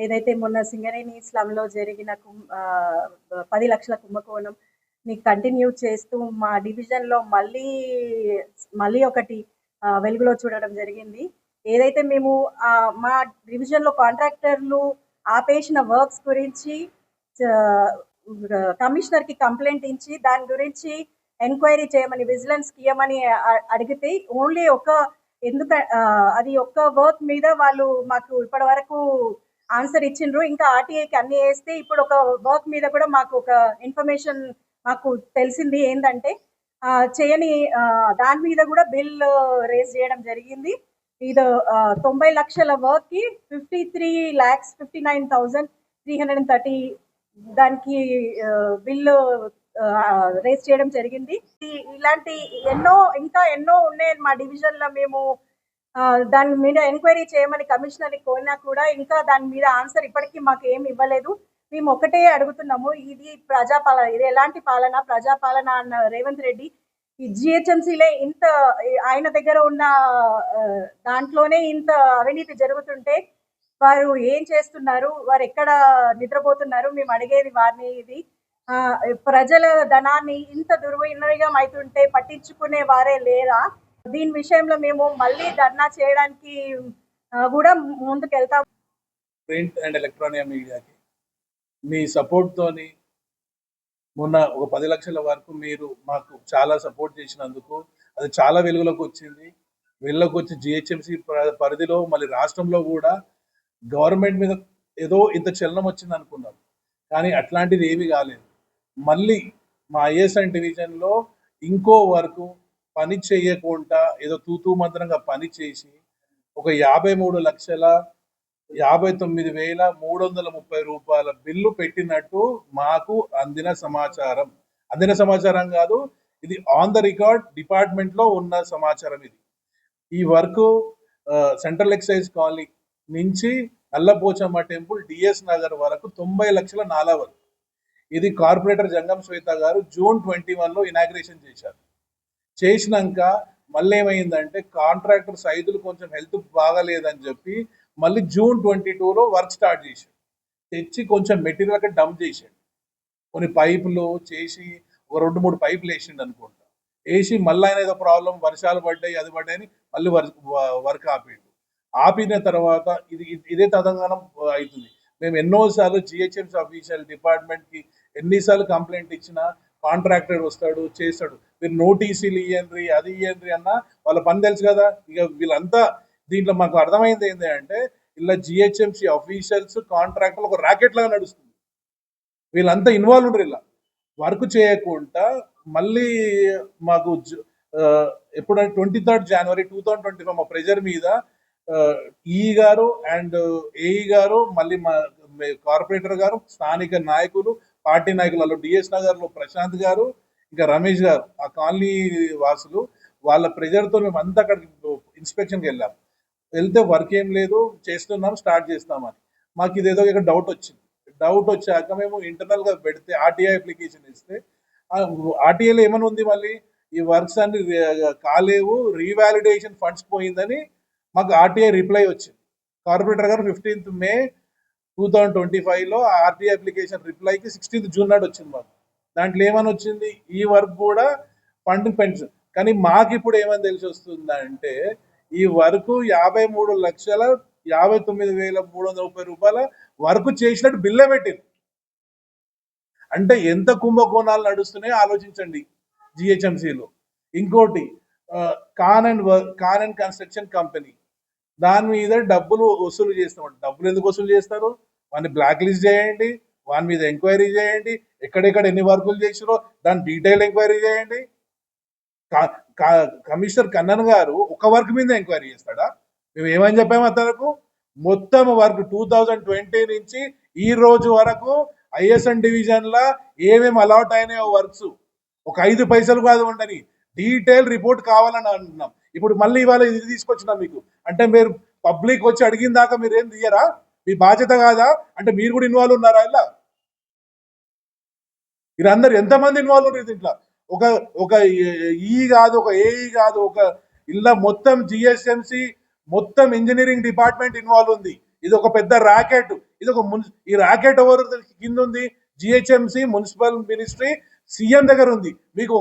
ఏదైతే మొన్న సింగరేణి స్లమ్‌లో జరిగిన 10 లక్షల కుంభకోణంని కంటిన్యూ చేస్తూ మా డివిజన్‌లో మళ్ళీ ఒకటి వెలుగులో చూడడం జరిగింది. ఏదైతే మేము మా డివిజన్‌లో కాంట్రాక్టర్లు ఆపేసిన వర్క్స్ గురించి కమిషనర్‌కి కంప్లెయింట్ ఇచ్చి దాని గురించి ఎంక్వైరీ చేయమని విజిలెన్స్‌కి ఇయ్యమని అడిగితే ఓన్లీ అది ఒక్క వర్క్ మీద వాళ్ళు మాకు ఇప్పటివరకు ఆన్సర్ ఇచ్చిండ్రు. ఇంకా ఆర్టీఐకి అన్ని వేస్తే ఇప్పుడు ఒక వర్క్ మీద కూడా మాకు ఒక ఇన్ఫర్మేషన్ మాకు తెలిసింది ఏంటంటే చేయని దాని మీద కూడా బిల్ రేజ్ చేయడం జరిగింది. ఇది 90 లక్షల వర్క్కి 53,59,330 దానికి బిల్లు రేజ్ చేయడం జరిగింది. ఇలాంటి ఇంకా ఎన్నో ఉన్నాయి మా డివిజన్లో. మేము దాని మీద ఎంక్వైరీ చేయమని కమిషనర్ని కోరినా కూడా ఇంకా దాని మీద ఆన్సర్ ఇప్పటికీ మాకు ఏమి ఇవ్వలేదు. మేము ఒకటే అడుగుతున్నాము, ఇది ప్రజాపాలన, ఇది ఎలాంటి పాలన? ప్రజాపాలన అన్న రేవంత్ రెడ్డి ఈ జిహెచ్ఎంసీలే ఇంత ఆయన దగ్గర ఉన్న దాంట్లోనే ఇంత అవినీతి జరుగుతుంటే వారు ఏం చేస్తున్నారు? వారు ఎక్కడ నిద్రపోతున్నారు? మేము అడిగేది వారిని. ఇది ప్రజల ధనాన్ని ఇంత దుర్వినియోగం అవుతుంటే పట్టించుకునే వారే లేరా? దీని విషయంలో మేము మళ్ళీ ధర్నా చేయడానికి కూడా ముందుకు వెళ్తాం. ప్రింట్ అండ్ ఎలక్ట్రానిక్ మీడియాకి మీ సపోర్ట్తోని మొన్న ఒక 10 లక్షల వరకు మీరు మాకు చాలా సపోర్ట్ చేసినందుకు అది చాలా వెలుగులోకి వచ్చింది. వెలుగులోకి వచ్చి జిహెచ్ఎంసీ పరిధిలో మళ్ళీ రాష్ట్రంలో కూడా గవర్నమెంట్ మీద ఏదో ఇంత చలనం వచ్చింది అనుకున్నాం, కానీ అట్లాంటిది ఏమీ కాలేదు. మళ్ళీ మా ఐఎస్ఎన్ డివిజన్లో ఇంకో వరకు పని చేయకుండా ఏదో తూతూ మంత్రంగా పని చేసి ఒక 53,59,330 రూపాయల బిల్లు పెట్టినట్టు మాకు అందిన సమాచారం కాదు, ఇది ఆన్ ద రికార్డ్ డిపార్ట్మెంట్లో ఉన్న సమాచారం. ఈ వర్క్ సెంట్రల్ ఎక్సైజ్ కాలనీ నుంచి నల్లపోచమ్మ టెంపుల్ డిఎస్ నగర్ వరకు 90 లక్షల నాలా వర్క్. ఇది కార్పొరేటర్ జంగం శ్వేత గారు June 21లో ఇనాగ్రేషన్ చేసినాక మళ్ళీ ఏమైందంటే కాంట్రాక్టర్ సైదులు కొంచెం హెల్త్ బాగాలేదని చెప్పి మళ్ళీ June 22లో వర్క్ స్టార్ట్ చేశాడు. తెచ్చి కొంచెం మెటీరియల్ అక్కడ డంప్ చేశాడు. కొన్ని పైపులు చేసి ఒక 2-3 పైపులు వేసిండు అనుకుంటా. వేసి మళ్ళీ ఆయన ఏదో ప్రాబ్లం, వర్షాలు పడ్డాయి, అది పడ్డాయని మళ్ళీ వర్క్ ఆపిన తర్వాత ఇదే తదంగానం అవుతుంది. మేము ఎన్నోసార్లు జిహెచ్ఎంసీ అఫీషియల్ డిపార్ట్మెంట్కి ఎన్నిసార్లు కంప్లైంట్ ఇచ్చినా కాంట్రాక్టర్ వస్తాడు, చేస్తాడు. మీరు నోటీసులు ఇవ్వండి, అది ఇవ్వండి అన్న వాళ్ళ పని తెలుసు కదా. ఇక వీళ్ళంతా దీంట్లో మాకు అర్థమైంది ఏంటంటే ఇలా జిహెచ్ఎంసీ అఫీషియల్స్ కాంట్రాక్టర్లు ఒక ర్యాకెట్ లాగా నడుస్తుంది. వీళ్ళంతా ఇన్వాల్వ్ ఉండరు. ఇలా వర్క్ చేయకుండా మళ్ళీ మాకు ఎప్పుడంటే 23rd January 2025 మా ప్రెజర్ మీద ఈ గారు అండ్ ఏఈ గారు, మళ్ళీ మా కార్పొరేటర్ గారు, స్థానిక నాయకులు, పార్టీ నాయకులలో డిఎస్ నగర్లో ప్రశాంత్ గారు, ఇంకా రమేష్ గారు, ఆ కాలనీ వాసులు, వాళ్ళ ప్రెజర్తో మేము అంతా అక్కడికి ఇన్స్పెక్షన్కి వెళ్ళాము. వెళ్తే వర్క్ ఏం లేదు, చేస్తున్నాం, స్టార్ట్ చేస్తామని. మాకు ఇదేదో ఇక్కడ డౌట్ వచ్చాక మేము ఇంటర్నల్గా పెడితే ఆర్టీఐ అప్లికేషన్ ఇస్తే ఆర్టీఐలో ఏమని ఉంది, మళ్ళీ ఈ వర్క్స్ అన్ని కాలేవు, రీవాలిడేషన్ ఫండ్స్ పోయిందని మాకు ఆర్టీఐ రిప్లై వచ్చింది. కార్పొరేటర్ గారు 15th May 2025లో ఆర్టీఐ అప్లికేషన్ రిప్లైకి 16th June నాడు వచ్చింది మాకు. దాంట్లో ఏమని వచ్చింది, ఈ వర్క్ కూడా ఫండింగ్ పెన్షన్. కానీ మాకు ఇప్పుడు ఏమని తెలిసి వస్తుందంటే ఈ వర్క్ 53,59,330 రూపాయల వర్క్ చేసినట్టు బిల్లే పెట్టింది. అంటే ఎంత కుంభకోణాలు నడుస్తున్నాయో ఆలోచించండి జిహెచ్ఎంసీలో. ఇంకోటి కాన్ అండ్ కన్స్ట్రక్షన్ కంపెనీ, దాని మీద డబ్బులు వసూలు చేస్తామంట. డబ్బులు ఎందుకు వసూలు చేస్తారు? వాడిని బ్లాక్ లిస్ట్ చేయండి, వాని మీద ఎంక్వైరీ చేయండి, ఎక్కడెక్కడ ఎన్ని వర్కులు చేసిరో దాని డీటెయిల్ ఎంక్వైరీ చేయండి. కమిషనర్ కన్నన్ గారు ఒక వర్క్ మీద ఎంక్వైరీ చేస్తాడా? మేము ఏమని చెప్పాము అతనికి? మొత్తం వర్క్ 2020 నుంచి ఈ రోజు వరకు ఐఎస్ఎన్ డివిజన్లో ఏమేమి అలాట్ అయినాయో వర్క్స్ ఒక 5 పైసలు కాదు ఉండని డీటెయిల్ రిపోర్ట్ కావాలని అంటున్నాం. ఇప్పుడు మళ్ళీ ఇవాళ ఇది తీసుకొచ్చినాం మీకు. అంటే మీరు పబ్లిక్ వచ్చి అడిగిన దాకా మీరు ఏం తీయరా? మీ బాధ్యత కాదా? అంటే మీరు కూడా ఇన్వాల్వ్ ఉన్నారా? ఇలా మీరందరు ఎంతమంది ఇన్వాల్వ్ ఉన్నారు దీంట్లో? ఒక ఈ కాదు, ఒక ఏఈ కాదు, ఒక ఇలా మొత్తం జిఎస్ఎంసి మొత్తం ఇంజనీరింగ్ డిపార్ట్మెంట్ ఇన్వాల్వ్ ఉంది. ఇది ఒక పెద్ద ర్యాకెట్. ఇది ఒక ఈ రాకెట్ ఎవరు కింద ఉంది? జిహెచ్ఎంసి, మున్సిపల్ మినిస్ట్రీ, సీఎం దగ్గర ఉంది. మీకు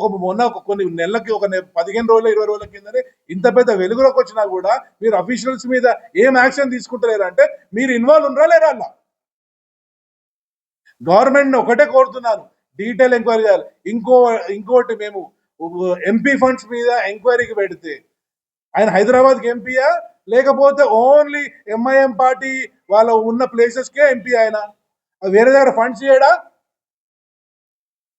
కొన్ని నెలలకి 15 రోజులు 20 రోజుల కిందనే ఇంత పెద్ద వెలుగులోకి వచ్చినా కూడా మీరు అఫీషియల్స్ మీద ఏం యాక్షన్ తీసుకుంటలేరు అంటే మీరు ఇన్వాల్వ్ ఉండరా లేరా అలా? గవర్నమెంట్ ఒకటే కోరుతున్నాను, డీటెయిల్ ఎంక్వైరీ చేయాలి. ఇంకోటి మేము ఎంపీ ఫండ్స్ మీద ఎంక్వైరీకి పెడితే ఆయన హైదరాబాద్కి ఎంపీయా లేకపోతే ఓన్లీ ఎంఐఎం పార్టీ వాళ్ళ ఉన్న ప్లేసెస్కే ఎంపీ? ఆయన వేరే దగ్గర ఫండ్స్ చేయడా?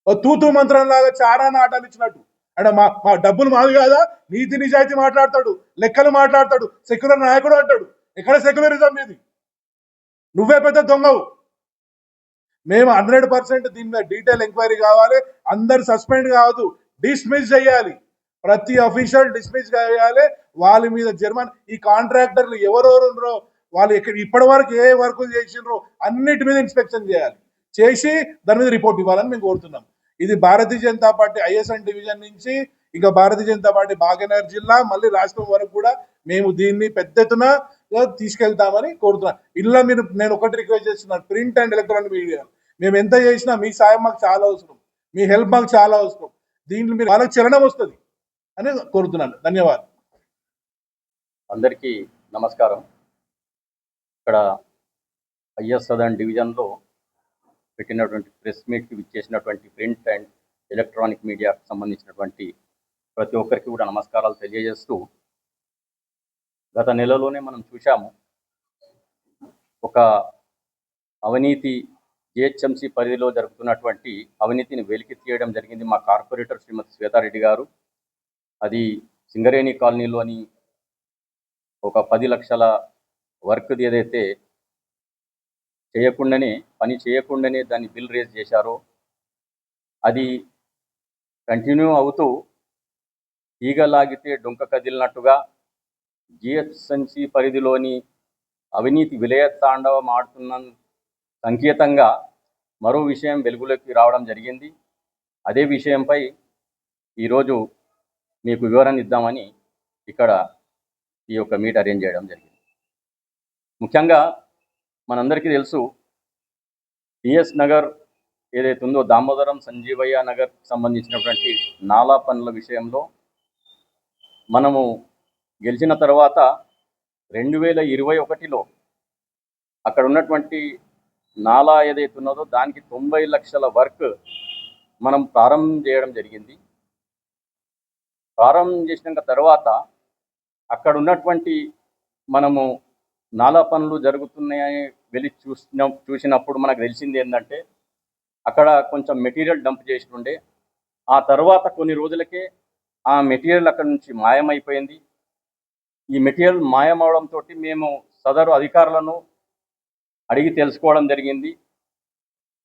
తూతూ మంత్రం లాగా చారా నాటాలు ఇచ్చినట్టు అంటే మా డబ్బులు మావి కాదా? నీతి నిజాయితీ మాట్లాడతాడు, లెక్కలు మాట్లాడతాడు, సెక్యులర్ నాయకుడు అంటాడు. ఎక్కడ సెక్యులరిజం ఇది? నువ్వే పెద్ద దొంగవు. మేము 100% దీని మీద డీటెయిల్ ఎంక్వైరీ కావాలి. అందరు సస్పెండ్ కావద్దు, డిస్మిస్ చేయాలి. ప్రతి అఫీషియల్ డిస్మిస్ చేయాలి. వాళ్ళ మీద జరిమానా, ఈ కాంట్రాక్టర్లు ఎవరెవరు వాళ్ళు ఇప్పటి వరకు ఏ వర్కులు చేసిండ్రో అన్నిటి మీద ఇన్స్పెక్షన్ చేయాలి. చేసి దాని మీద రిపోర్ట్ ఇవ్వాలని మేము కోరుతున్నాం. ఇది భారతీయ జనతా పార్టీ ఐఎస్ఎన్ డివిజన్ నుంచి ఇంకా భారతీయ జనతా పార్టీ భాగ్యనగర్ జిల్లా మళ్ళీ రాష్ట్రం వరకు కూడా మేము దీన్ని పెద్ద ఎత్తున తీసుకెళ్తామని కోరుతున్నాం. నేను ఒకటి రిక్వెస్ట్ చేస్తున్నాను, ప్రింట్ అండ్ ఎలక్ట్రానిక్ మీడియా, మేము ఎంత చేసినా మీ సాయం మాకు చాలా అవసరం, మీ హెల్ప్ మాకు చాలా అవసరం. దీంట్లో మీరు వాళ్ళకి చలనం వస్తుంది అని కోరుతున్నాను. ధన్యవాదాలు. అందరికీ నమస్కారం. ఇక్కడ ఐఎస్ సదర్న్ డివిజన్లో పెట్టినటువంటి ప్రెస్ మీట్కి విచ్చేసినటువంటి ప్రింట్ అండ్ ఎలక్ట్రానిక్ మీడియాకు సంబంధించినటువంటి ప్రతి ఒక్కరికి కూడా నమస్కారాలు తెలియజేస్తూ, గత నెలలోనే మనం చూశాము ఒక అవినీతి జిహెచ్ఎంసి పరిధిలో జరుగుతున్నటువంటి అవినీతిని వెలికి తీయడం జరిగింది మా కార్పొరేటర్ శ్రీమతి శ్వేతారెడ్డి గారు. అది సింగరేణి కాలనీలోని ఒక 10 లక్షల వర్క్ది ఏదైతే పని చేయకుండానే దాన్ని బిల్ రేజ్ చేశారో అది కంటిన్యూ అవుతూ ఈగలాగితే డొంక కదిలినట్టుగా జిహెచ్ఎంసి పరిధిలోని అవినీతి విలయ తాండవం ఆడుతున్న సంకేతంగా మరో విషయం వెలుగులోకి రావడం జరిగింది. అదే విషయంపై ఈరోజు మీకు వివరణ ఇద్దామని ఇక్కడ ఈ యొక్క మీట్ అరేంజ్ చేయడం జరిగింది. ముఖ్యంగా మనందరికీ తెలుసు, టిఎస్ నగర్ ఏదైతే ఉందో దామోదరం సంజీవయ్య నగర్ సంబంధించినటువంటి నాలా పనుల విషయంలో మనము గెలిచిన తర్వాత 2021లో అక్కడ ఉన్నటువంటి నాలా ఏదైతే ఉన్నదో దానికి 90 లక్షల వర్క్ మనం ప్రారంభం చేయడం జరిగింది. ప్రారంభం చేసిన తర్వాత అక్కడ ఉన్నటువంటి మనము నాలా పనులు జరుగుతున్నాయని వెళ్ళి చూసినప్పుడు మనకు తెలిసింది ఏంటంటే అక్కడ కొంచెం మెటీరియల్ డంప్ చేసి ఉండే. ఆ తర్వాత కొన్ని రోజులకే ఆ మెటీరియల్ అక్కడ నుంచి మాయమైపోయింది. ఈ మెటీరియల్ మాయమవడంతో మేము సదరు అధికారులను అడిగి తెలుసుకోవడం జరిగింది.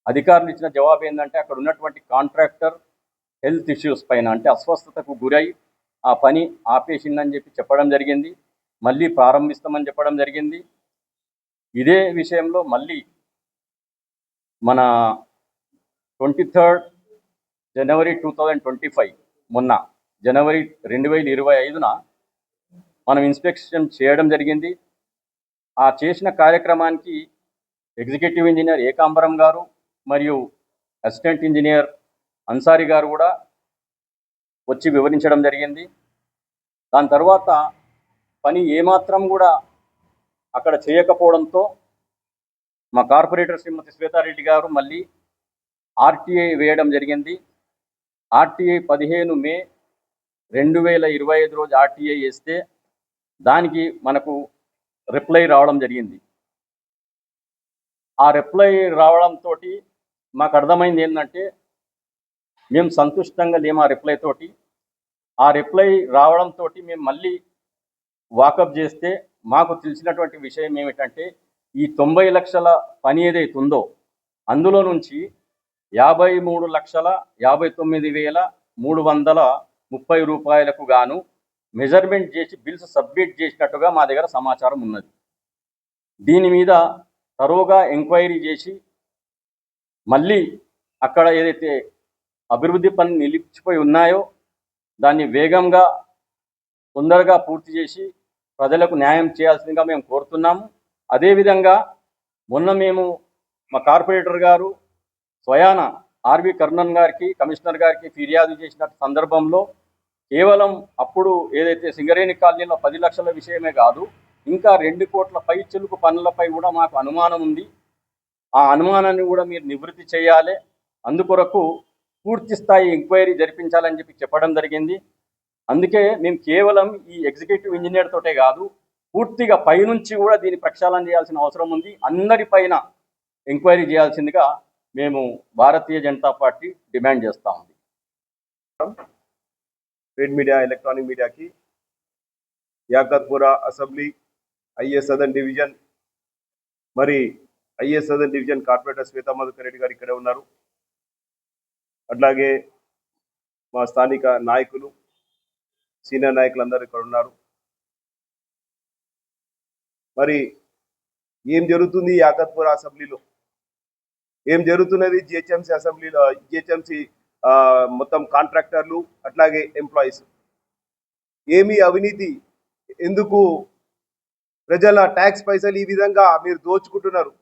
అధికారులు ఇచ్చిన జవాబు ఏంటంటే అక్కడ ఉన్నటువంటి కాంట్రాక్టర్ హెల్త్ ఇష్యూస్ పైన, అంటే అస్వస్థతకు గురై ఆ పని ఆపేసిందని చెప్పడం జరిగింది. మళ్ళీ ప్రారంభిస్తామని చెప్పడం జరిగింది. ఇదే విషయంలో మళ్ళీ మన 23 జనవరి 2025 మొన్న జనవరి 2025న మనం ఇన్స్పెక్షన్ చేయడం జరిగింది. ఆ చేసిన కార్యక్రమానికి ఎగ్జిక్యూటివ్ ఇంజనీర్ ఏకాంబరం గారు మరియు అసిస్టెంట్ ఇంజనీర్ అన్సారీ గారు కూడా వచ్చి వివరించడం జరిగింది. దాని తర్వాత పని ఏమాత్రం కూడా అక్కడ చేయకపోవడంతో మా కార్పొరేటర్ శ్రీమతి శ్వేతారెడ్డి గారు మళ్ళీ ఆర్టీఐ వేయడం జరిగింది. ఆర్టీఐ 15 మే 2025 రోజు ఆర్టీఐ వేస్తే దానికి మనకు రిప్లై రావడం జరిగింది. ఆ రిప్లై రావడంతో మాకు అర్థమైంది ఏంటంటే మేము సంతుష్టంగా లేము ఆ రిప్లై తోటి. ఆ రిప్లై రావడంతో మేము మళ్ళీ వాకప్ చేస్తే మాకు తెలిసినటువంటి విషయం ఏమిటంటే ఈ 90 లక్షల పని ఏదైతే ఉందో అందులో నుంచి 53,59,330 రూపాయలకు గాను మెజర్మెంట్ చేసి బిల్స్ సబ్మిట్ చేసినట్టుగా మా దగ్గర సమాచారం ఉన్నది. దీని మీద తరోగా ఎంక్వైరీ చేసి మళ్ళీ అక్కడ ఏదైతే అభివృద్ధి పనులు నిలిచిపోయి ఉన్నాయో దాన్ని వేగంగా తొందరగా పూర్తి చేసి ప్రజలకు న్యాయం చేయాల్సిందిగా మేము కోరుతున్నాము. అదేవిధంగా మొన్న మేము మా కార్పొరేటర్ గారు స్వయాన ఆర్వి కర్ణన్ గారికి కమిషనర్ గారికి ఫిర్యాదు చేసిన సందర్భంలో కేవలం అప్పుడు ఏదైతే సింగరేణి కాలనీలో 10 లక్షల విషయమే కాదు, ఇంకా 2 కోట్ల పై చిలుకు పనులపై కూడా మాకు అనుమానం ఉంది. ఆ అనుమానాన్ని కూడా మీరు నివృత్తి చేయాలి, అందుకొరకు పూర్తి స్థాయి ఎంక్వైరీ జరిపించాలని చెప్పడం జరిగింది. అందుకే మేము కేవలం ఈ ఎగ్జిక్యూటివ్ ఇంజనీర్ తోటే కాదు, పూర్తిగా పైనుంచి కూడా దీన్ని ప్రక్షాళన చేయాల్సిన అవసరం ఉంది. అందరిపైన ఎంక్వైరీ చేయాల్సిందిగా మేము భారతీయ జనతా పార్టీ డిమాండ్ చేస్తూ ఉంది. ప్రింట్ మీడియా, ఎలక్ట్రానిక్ మీడియాకి Yakutpura assembly IAS southern division మరి IAS southern division corporator Shweta Madhukar Reddy గారు ఇక్కడే ఉన్నారు. అట్లాగే మా స్థానిక నాయకులు, సీనియర్ నాయకులు అందరూ ఇక్కడ ఉన్నారు. మరి ఏం జరుగుతుంది యాకత్పురా అసెంబ్లీలో, ఏం జరుగుతున్నది జిహెచ్ఎంసీ అసెంబ్లీలో, జిహెచ్ఎంసీ మొత్తం కాంట్రాక్టర్లు అట్లాగే ఎంప్లాయీస్ ఏమి అవినీతి, ఎందుకు ప్రజల ట్యాక్స్ పైసలు ఈ విధంగా మీరు దోచుకుంటున్నారు,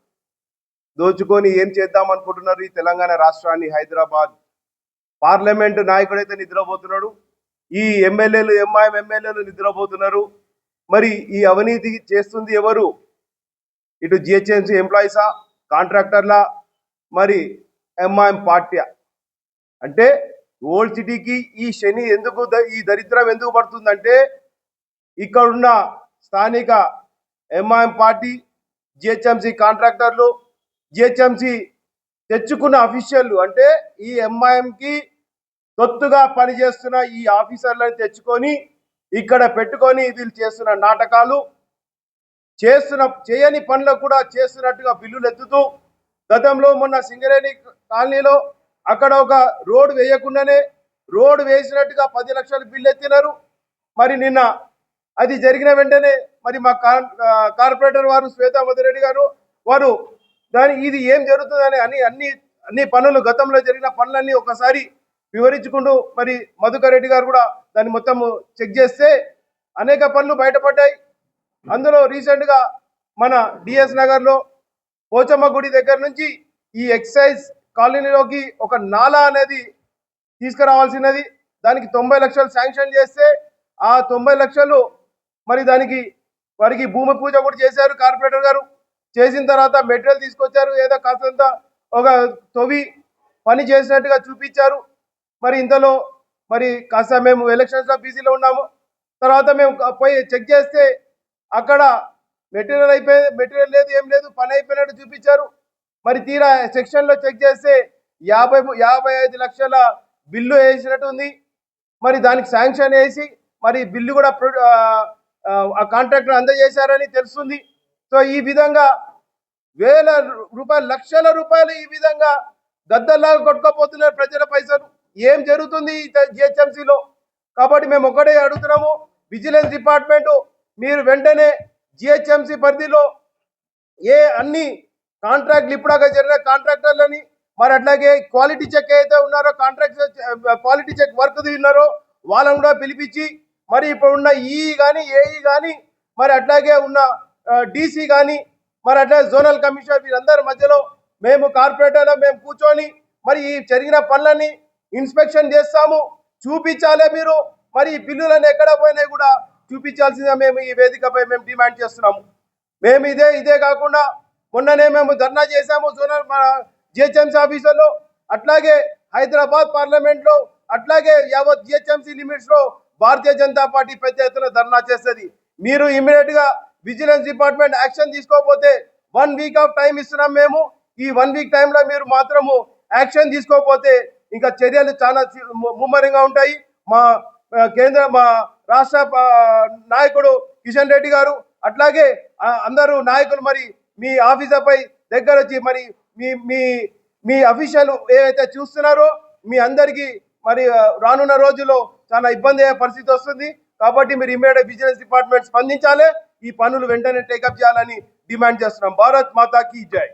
దోచుకొని ఏం చేద్దాం అనుకుంటున్నారు? ఈ తెలంగాణ రాష్ట్రాన్ని, హైదరాబాద్ పార్లమెంటు నాయకుడైతే నిద్రపోతున్నాడు, ఈ ఎమ్మెల్యేలు ఎంఐఎం ఎమ్మెల్యేలు నిద్రపోతున్నారు. మరి ఈ అవినీతి చేస్తుంది ఎవరు? ఇటు జిహెచ్ఎంసీ ఎంప్లాయీసా, కాంట్రాక్టర్లా, మరి ఎంఐఎం పార్టీ? అంటే ఓల్డ్ సిటీకి ఈ శని ఎందుకు, ఈ దరిద్రం ఎందుకు పడుతుందంటే ఇక్కడున్న స్థానిక ఎంఐఎం పార్టీ, జిహెచ్ఎంసీ కాంట్రాక్టర్లు, జిహెచ్ఎంసీ తెచ్చుకున్న అఫీషియల్లు, అంటే ఈ ఎంఐఎంకి తొత్తుగా పనిచేస్తున్న ఈ ఆఫీసర్లను తెచ్చుకొని ఇక్కడ పెట్టుకొని వీళ్ళు చేస్తున్న నాటకాలు, చేయని పనులకు కూడా చేస్తున్నట్టుగా బిల్లులు ఎత్తుతూ, గతంలో మొన్న సింగరేణి కాలనీలో అక్కడ ఒక రోడ్డు వేయకుండానే రోడ్డు వేసినట్టుగా 10 లక్షలు బిల్లు ఎత్తినారు. మరి నిన్న అది జరిగిన వెంటనే మరి మా కార్పొరేటర్ వారు శ్వేతా మధురెడ్డి గారు వారు ఇది ఏం జరుగుతుందని అన్ని పనులు, గతంలో జరిగిన పనులన్నీ ఒకసారి వివరించుకుంటూ మరి మధుకర్ రెడ్డి గారు కూడా దాన్ని మొత్తం చెక్ చేస్తే అనేక పనులు బయటపడ్డాయి. అందులో రీసెంట్గా మన డిఎస్ నగర్లో పోచమ్మ గుడి దగ్గర నుంచి ఈ ఎక్సైజ్ కాలనీలోకి ఒక నాలా అనేది తీసుకురావాల్సినది, దానికి 90 లక్షలు శాంక్షన్ చేస్తే ఆ 90 లక్షలు మరి వారికి భూమి పూజ కూడా చేశారు కార్పొరేటర్ గారు. చేసిన తర్వాత మెటీరియల్ తీసుకొచ్చారు, ఏదో కాస్తంత ఒక తొవి పని చేసినట్టుగా చూపించారు. మరి ఇంతలో మరి కాస్త మేము ఎలక్షన్స్లో బిజీలో ఉన్నాము. తర్వాత మేము పోయి చెక్ చేస్తే అక్కడ మెటీరియల్ లేదు, ఏం లేదు, పని అయిపోయినట్టు చూపించారు. మరి తీరా సెక్షన్లో చెక్ చేస్తే 55 లక్షల బిల్లు వేసినట్టు ఉంది. మరి దానికి శాంక్షన్ వేసి మరి బిల్లు కూడా ఆ కాంట్రాక్టర్ అందజేశారని తెలుస్తుంది. సో ఈ విధంగా వేల రూపాయలు, లక్షల రూపాయలు ఈ విధంగా గద్దల్లాగా కొట్టుకోపోతున్నారు ప్రజల పైసలు. ఏం జరుగుతుంది జిహెచ్ఎంసీలో? కాబట్టి మేము ఒకటే అడుగుతున్నాము, విజిలెన్స్ డిపార్ట్మెంటు మీరు వెంటనే జిహెచ్ఎంసీ పరిధిలో అన్ని కాంట్రాక్ట్లు ఇప్పుడాక జరిగిన కాంట్రాక్టర్లని, మరి అట్లాగే క్వాలిటీ చెక్ అయితే ఉన్నారో, క్వాలిటీ చెక్ వర్క్ ఉన్నారో వాళ్ళని కూడా పిలిపించి, మరి ఇప్పుడు ఉన్న ఈఈ కానీ, ఏఈ కానీ, మరి అట్లాగే ఉన్న డీసీ కానీ, మరి అట్లాగే జోనల్ కమిషనర్, వీరందరి మధ్యలో మేము కార్పొరేటర్లో మేము కూర్చొని మరి ఈ జరిగిన పనులని ఇన్స్పెక్షన్ చేస్తాము, చూపించాలే మీరు. మరి ఈ బిల్లులను ఎక్కడ పోయినా కూడా చూపించాల్సిందిగా మేము ఈ వేదికపై మేము డిమాండ్ చేస్తున్నాము. మేము ఇదే కాకుండా మొన్ననే మేము ధర్నా చేశాము జోనల్ జిహెచ్ఎంసీ ఆఫీసులో, అట్లాగే హైదరాబాద్ పార్లమెంట్లో, అట్లాగే యావత్ జిహెచ్ఎంసీ లిమిట్స్లో భారతీయ జనతా పార్టీ పెద్ద ఎత్తున ధర్నా చేస్తుంది. మీరు ఇమ్మీడియట్గా విజిలెన్స్ డిపార్ట్మెంట్ యాక్షన్ తీసుకోకపోతే 1 వీక్ ఆఫ్ టైం ఇస్తున్నాం మేము. ఈ 1 వీక్ టైంలో మీరు మాత్రము యాక్షన్ తీసుకోకపోతే ఇంకా చర్యలు చాలా ముమ్మరంగా ఉంటాయి. మా రాష్ట్ర నాయకుడు కిషన్ రెడ్డి గారు, అట్లాగే అందరూ నాయకులు మరి మీ ఆఫీసర్పై దగ్గర వచ్చి మరి మీ అఫీషియల్ ఏవైతే చూస్తున్నారో మీ అందరికీ మరి రానున్న రోజుల్లో చాలా ఇబ్బంది అయ్యే పరిస్థితి వస్తుంది. కాబట్టి మీరు ఇమ్మీడియట్ విజిలెన్స్ డిపార్ట్మెంట్ స్పందించాలి, ఈ పనులు వెంటనే టేకప్ చేయాలని డిమాండ్ చేస్తున్నాం. భారత్ మాతా కీ జై.